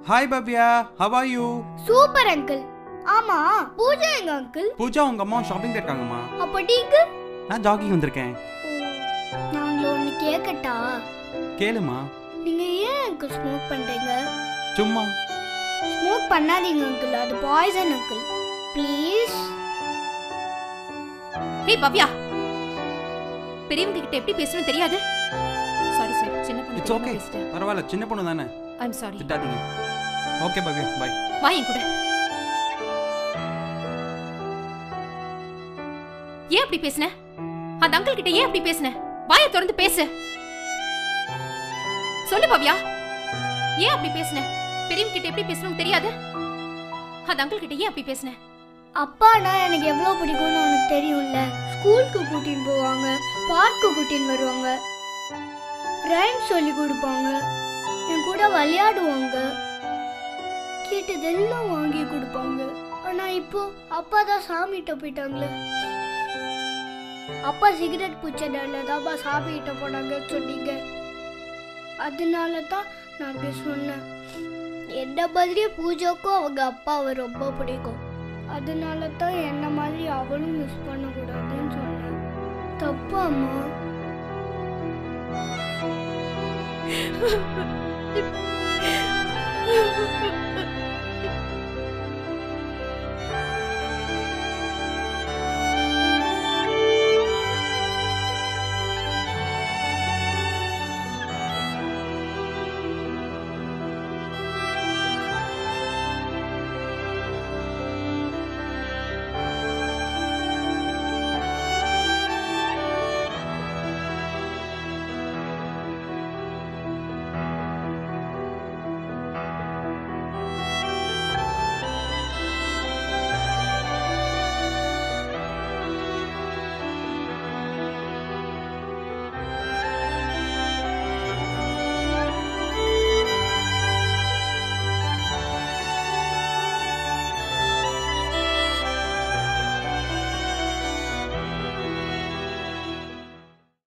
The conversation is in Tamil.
Hi Bhavya, how are you? Super uncle. ஆமா, பூஜா எங்க அங்கிள்? பூஜா உங்க அம்மா ஷாப்பிங் போயிருக்காங்கம்மா. அப்ப நீங்க? நான் ஜாகிங் வந்திருக்கேன். நான் ஒன்னு கேக்கட்டா? கேளுமா. நீங்க ஏன் அங்கிள் ஸ்மோக் பண்றீங்க? சும்மா. ஸ்மோக் பண்ணாதீங்க அங்கிள், அது பாய்சன் அங்கிள். ப்ளீஸ். ஹே பவ்யா, பெரியவங்க கிட்ட எப்படி பேசணும் தெரியாது. சாரி சார், சின்ன பொண்ணு. இட்ஸ் ஓகே, பரவாயில்ல, சின்ன பொண்ணு தானே. I am sorry. திட்டாதீங்க. Okay Bhavya, bye. வா என் கூட. ஏன் அப்படி பேசுன? அந்த அங்கிள் கிட்ட ஏன் அப்படி பேசுன? வாயை திறந்து பேசு. சொல்லு பவ்யா, ஏன் அப்படி பேசுன? பெரியவங்க கிட்ட எப்படி பேசணும் தெரியாது. அந்த அங்கிள் கிட்ட ஏன் அப்படி பேசுன? அப்பானா எனக்கு எவ்வளவு பிடிக்கும்னு உனக்கு தெரியும்ல. ஸ்கூலுக்கு கூட்டின்னு போவாங்க, பார்க்கு கூட்டின்னு வருவாங்க, ரைம் சொல்லி கொடுப்பாங்க, என் கூட விளையாடுவாங்க, கேட்டதெல்லாம் வாங்கி கொடுப்பாங்க. ஆனா இப்போ அப்பா தான் சாமிகிட்ட போயிட்டாங்களே. அப்பா சிகரெட் பிடிச்சதால தான் சாமிகிட்ட போனாங்க சொன்னீங்க. அதனால தான் நான் அப்படி சொன்னேன். என்ன மாதிரியே பூஜாக்கும் அவங்க அப்பாவை ரொம்ப பிடிக்கும். அதனால தான் என்ன மாதிரி அவளும் மிஸ் பண்ணக்கூடாதுன்னு சொன்னேன். தப்பு அம்மா.